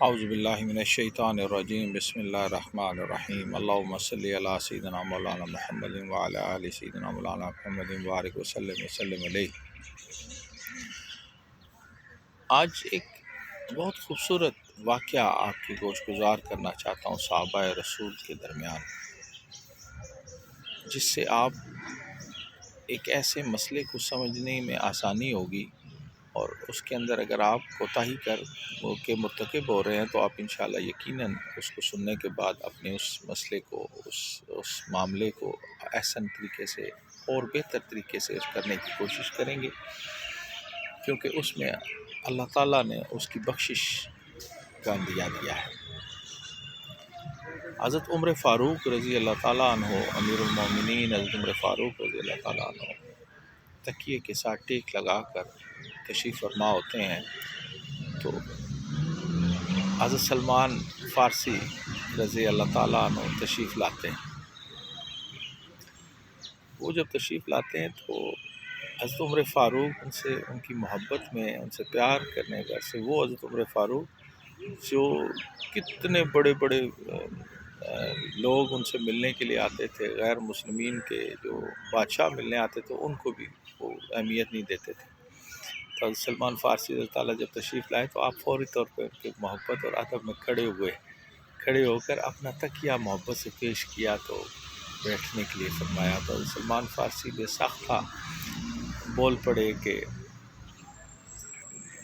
اعوذ باللہ من الشیطان الرجیم بسم اللہ الرحمن الرحیم اللہم صلی علی سیدنا مولانا محمد وعلی آل سیدنا مولانا محمد وبارک وسلم علیہ۔ آج ایک بہت خوبصورت واقعہ آپ کی گوش گزار کرنا چاہتا ہوں صحابہ رسول کے درمیان، جس سے آپ ایک ایسے مسئلے کو سمجھنے میں آسانی ہوگی، اور اس کے اندر اگر آپ کوتاہی کے مرتکب ہو رہے ہیں تو آپ انشاءاللہ یقیناً اس کو سننے کے بعد اپنے اس مسئلے کو اس معاملے کو احسن طریقے سے اور بہتر طریقے سے کرنے کی کوشش کریں گے، کیونکہ اس میں اللہ تعالیٰ نے اس کی بخشش کا اندیا دیا ہے۔ حضرت عمر فاروق رضی اللہ تعالیٰ عنہ، امیر المومنین حضرت عمر فاروق رضی اللہ تعالیٰ عنہ تکیے کے ساتھ ٹیک لگا کر تشریف فرما ہوتے ہیں، تو حضرت سلمان فارسی رضی اللہ تعالیٰ عنہ تشریف لاتے ہیں۔ وہ جب تشریف لاتے ہیں تو حضرت عمر فاروق ان کی محبت میں، ان سے پیار کرنے کا سے وہ حضرت عمر فاروق جو کتنے بڑے بڑے لوگ ان سے ملنے کے لیے آتے تھے، غیر مسلمین کے جو بادشاہ ملنے آتے تھے ان کو بھی وہ اہمیت نہیں دیتے تھے۔ تو حضرت سلمان فارسی رضی اللہ جب تشریف لائے تو آپ فوری طور پہ ان کی محبت اور ادب میں کھڑے ہو کر اپنا تکیہ محبت سے پیش کیا، تو بیٹھنے کے لیے فرمایا۔ تو حضرت سلمان فارسی بے ساختہ بول پڑے کہ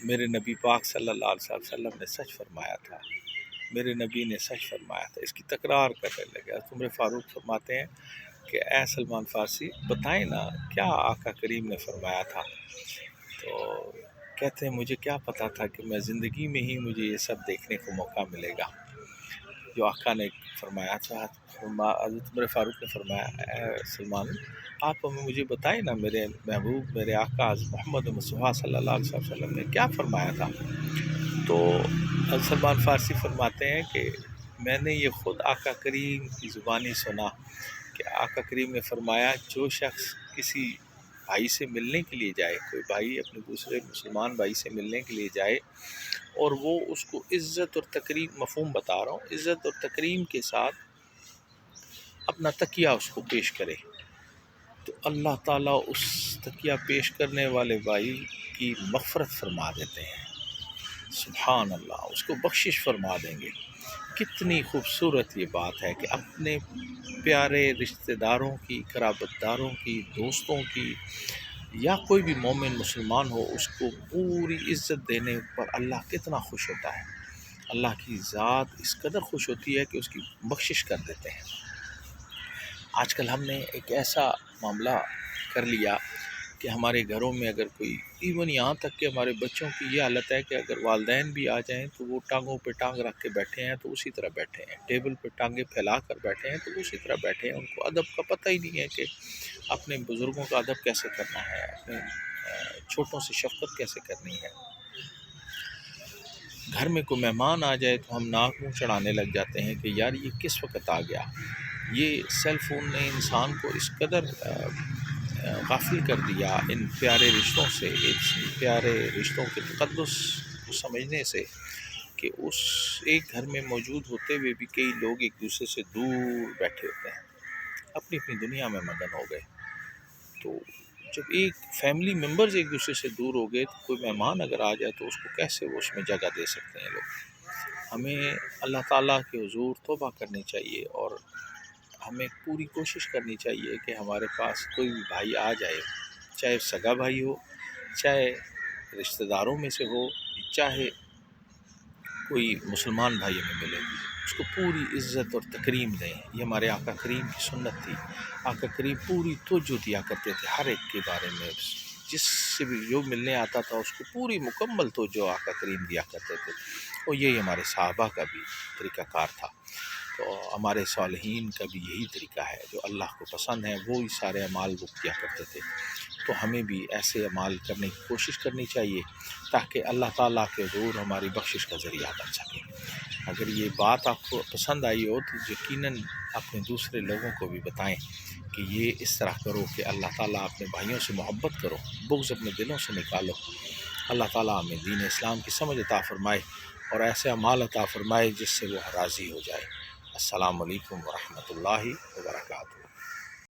میرے نبی پاک صلی اللہ علیہ وسلم نے سچ فرمایا تھا، میرے نبی نے سچ فرمایا تھا، اس کی تکرار کرنے لگے۔ حضرت عمر فاروق فرماتے ہیں کہ اے سلمان فارسی بتائیں نا کیا آقا کریم نے فرمایا تھا؟ تو کہتے ہیں مجھے کیا پتا تھا کہ میں زندگی میں ہی مجھے یہ سب دیکھنے کو موقع ملے گا جو آقا نے فرمایا تھا۔ حضرت عمر فاروق نے فرمایا اے سلمان آپ مجھے بتائیں نا میرے محبوب، میرے آقا حضرت محمد مصطفیٰ صلی اللہ علیہ وسلم نے کیا فرمایا تھا؟ تو حضرت سلمان فارسی فرماتے ہیں کہ میں نے یہ خود آقا کریم کی زبانی سنا کہ آقا کریم نے فرمایا جو شخص کسی بھائی سے ملنے کے لیے جائے، کوئی بھائی اپنے دوسرے مسلمان بھائی سے ملنے کے لیے جائے اور وہ اس کو عزت اور تکریم، مفہوم بتا رہا ہوں، عزت اور تکریم کے ساتھ اپنا تکیہ اس کو پیش کرے، تو اللہ تعالیٰ اس تکیہ پیش کرنے والے بھائی کی مغفرت فرما دیتے ہیں۔ سبحان اللہ، اس کو بخشش فرما دیں گے۔ کتنی خوبصورت یہ بات ہے کہ اپنے پیارے رشتہ داروں کی، قرابت داروں کی، دوستوں کی، یا کوئی بھی مومن مسلمان ہو، اس کو پوری عزت دینے پر اللہ کتنا خوش ہوتا ہے۔ اللہ کی ذات اس قدر خوش ہوتی ہے کہ اس کی بخشش کر دیتے ہیں۔ آج کل ہم نے ایک ایسا معاملہ کر لیا کہ ہمارے گھروں میں اگر کوئی، ایون یہاں تک کہ ہمارے بچوں کی یہ حالت ہے کہ اگر والدین بھی آ جائیں تو وہ ٹانگوں پہ ٹانگ رکھ کے بیٹھے ہیں تو اسی طرح بیٹھے ہیں، ٹیبل پہ ٹانگیں پھیلا کر بیٹھے ہیں تو اسی طرح بیٹھے ہیں۔ ان کو ادب کا پتہ ہی نہیں ہے کہ اپنے بزرگوں کا ادب کیسے کرنا ہے، اپنے چھوٹوں سے شفقت کیسے کرنی ہے۔ گھر میں کوئی مہمان آ جائے تو ہم ناک منہ چڑھانے لگ جاتے ہیں کہ یار یہ کس وقت آ گیا۔ یہ سیل فون نے انسان کو اس قدر غافل کر دیا ان پیارے رشتوں سے، اس پیارے رشتوں کے تقدس کو سمجھنے سے، کہ اس ایک گھر میں موجود ہوتے ہوئے بھی کئی لوگ ایک دوسرے سے دور بیٹھے ہوتے ہیں، اپنی اپنی دنیا میں مگن ہو گئے۔ تو جب ایک فیملی ممبرز ایک دوسرے سے دور ہو گئے تو کوئی مہمان اگر آ جائے تو اس کو کیسے وہ اس میں جگہ دے سکتے ہیں لوگ؟ ہمیں اللہ تعالیٰ کے حضور توبہ کرنی چاہیے، اور ہمیں پوری کوشش کرنی چاہیے کہ ہمارے پاس کوئی بھی بھائی آ جائے، چاہے سگا بھائی ہو، چاہے رشتہ داروں میں سے ہو، چاہے کوئی مسلمان بھائی ہمیں ملے، اس کو پوری عزت اور تکریم دیں۔ یہ ہمارے آقا کریم کی سنت تھی۔ آقا کریم پوری توجہ دیا کرتے تھے ہر ایک کے بارے میں، جس سے بھی جو ملنے آتا تھا اس کو پوری مکمل توجہ آقا کریم دیا کرتے تھے، اور یہی ہمارے صحابہ کا بھی طریقہ کار تھا۔ تو ہمارے صالحین کا بھی یہی طریقہ ہے، جو اللہ کو پسند ہے وہی سارے اعمال وہ کیا کرتے تھے۔ تو ہمیں بھی ایسے اعمال کرنے کی کوشش کرنی چاہیے تاکہ اللہ تعالیٰ کے حضور ہماری بخشش کا ذریعہ بن سکے۔ اگر یہ بات آپ کو پسند آئی ہو تو یقیناً اپنے دوسرے لوگوں کو بھی بتائیں کہ یہ اس طرح کرو کہ اللہ تعالیٰ اپنے بھائیوں سے محبت کرو، بغض اپنے دلوں سے نکالو۔ اللہ تعالیٰ ہمیں دین اسلام کی سمجھ عطا فرمائے۔ اور ایسے اعمال عطا فرمائے جس سے وہ راضی ہو جائے۔ السلام علیکم ورحمۃ اللہ